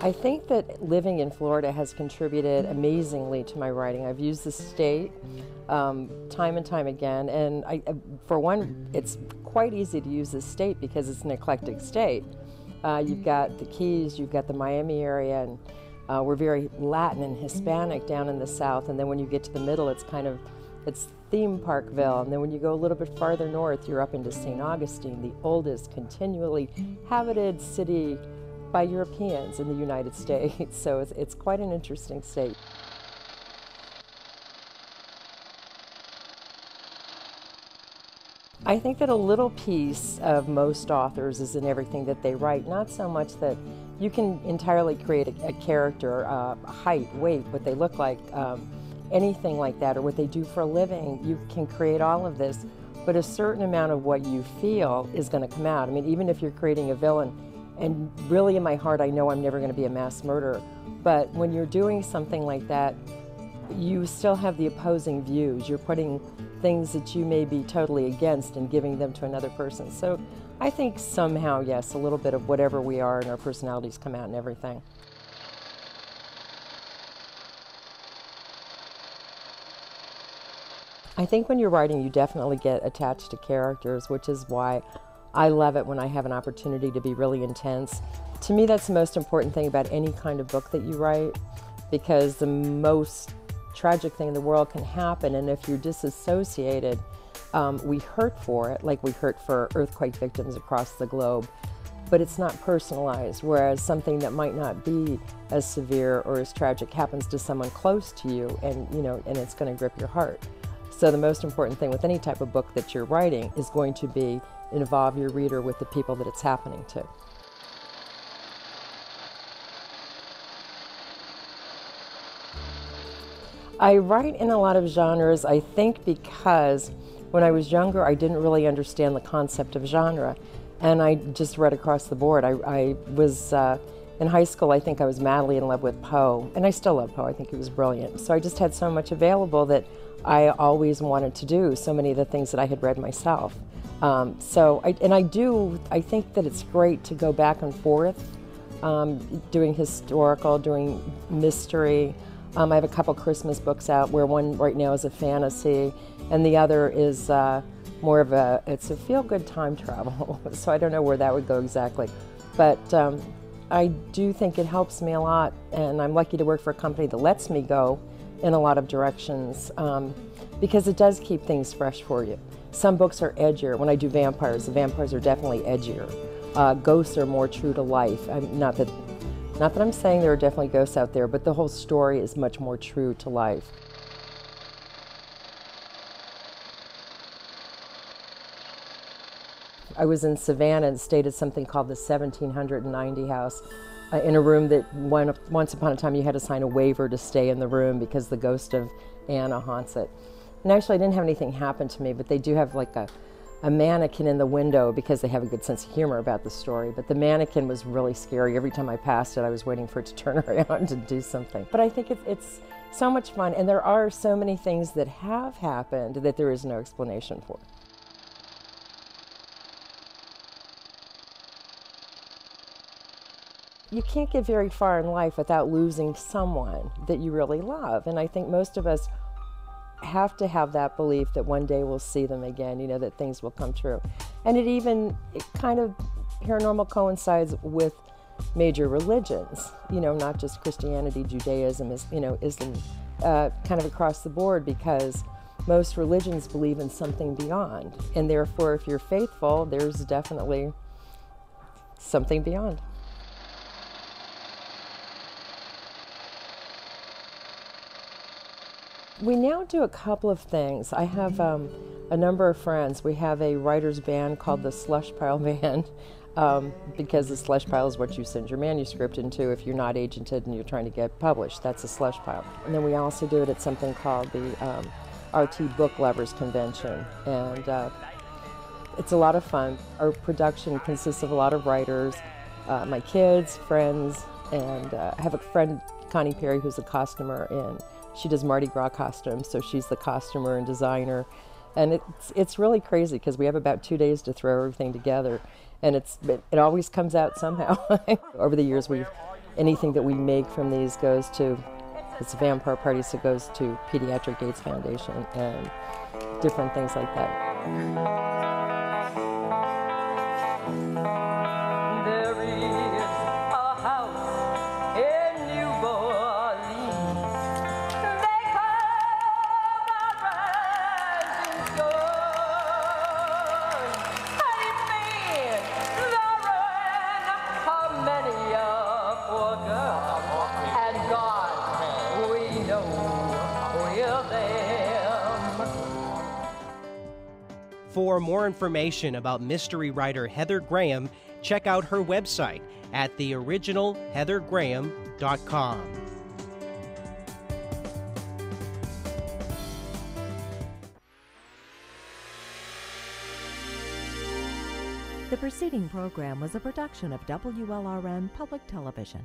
I think that living in Florida has contributed amazingly to my writing. I've used the state time and time again, and for one, it's quite easy to use the state because it's an eclectic state. You've got the Keys, you've got the Miami area, and we're very Latin and Hispanic down in the south, and then when you get to the middle, it's theme Parkville, and then when you go a little bit farther north, you're up into St. Augustine, the oldest continually habited city by Europeans in the United States. So it's quite an interesting state. I think that a little piece of most authors is in everything that they write, not so much that you can entirely create a character, height, weight, what they look like, anything like that, or what they do for a living. You can create all of this, but a certain amount of what you feel is going to come out. I mean, even if you're creating a villain, and really in my heart I know I'm never going to be a mass murderer, but when you're doing something like that, you still have the opposing views. You're putting things that you may be totally against and giving them to another person. So I think somehow, yes, a little bit of whatever we are and our personalities come out in everything. I think when you're writing, you definitely get attached to characters, which is why I love it when I have an opportunity to be really intense. To me, that's the most important thing about any kind of book that you write, because the most tragic thing in the world can happen, and if you're disassociated, we hurt for it, like we hurt for earthquake victims across the globe, but it's not personalized, whereas something that might not be as severe or as tragic happens to someone close to you, and and it's going to grip your heart. So the most important thing with any type of book that you're writing is going to be involve your reader with the people that it's happening to. I write in a lot of genres, I think, because when I was younger I didn't really understand the concept of genre, and I just read across the board. I was in high school, I think I was madly in love with Poe, and I still love Poe. I think he was brilliant. So I just had so much available that I always wanted to do so many of the things that I had read myself. I think that it's great to go back and forth, doing historical, doing mystery. I have a couple Christmas books out where one right now is a fantasy and the other is more of it's a feel-good time travel. So I don't know where that would go exactly. But I do think it helps me a lot, and I'm lucky to work for a company that lets me go in a lot of directions, because it does keep things fresh for you. Some books are edgier. When I do vampires, the vampires are definitely edgier. Ghosts are more true to life. Not that I'm saying there are definitely ghosts out there, but the whole story is much more true to life. I was in Savannah and stayed at something called the 1790 house, in a room that once upon a time you had to sign a waiver to stay in the room because the ghost of Anna haunts it. And actually I didn't have anything happen to me, but they do have like a mannequin in the window because they have a good sense of humor about the story. But the mannequin was really scary. Every time I passed it, I was waiting for it to turn around and do something. But I think it's so much fun, and there are so many things that have happened that there is no explanation for. You can't get very far in life without losing someone that you really love, and I think most of us have to have that belief that one day we'll see them again, that things will come true. And it kind of paranormal coincides with major religions, not just Christianity, Judaism, Islam, kind of across the board, because most religions believe in something beyond, and therefore if you're faithful, there's definitely something beyond. We now do a couple of things. I have a number of friends. We have a writer's band called the Slush Pile Band, because the slush pile is what you send your manuscript into if you're not agented and you're trying to get published. That's a slush pile. And then we also do it at something called the RT Book Lovers Convention, and it's a lot of fun. Our production consists of a lot of writers, my kids, friends, and I have a friend, Connie Perry, who's a costumer, and she does Mardi Gras costumes, so she's the costumer and designer. And it's really crazy because we have about 2 days to throw everything together, and it always comes out somehow. Over the years, we've anything that we make from these goes to, it's vampire parties, it goes to Pediatric AIDS Foundation and different things like that. There is a house in New Orleans. They call the rising sun. Amen. The ruin of many a poor girl. And God, we know, will them. For more information about mystery writer Heather Graham, check out her website at theoriginalheathergraham.com. The preceding program was a production of WLRN Public Television.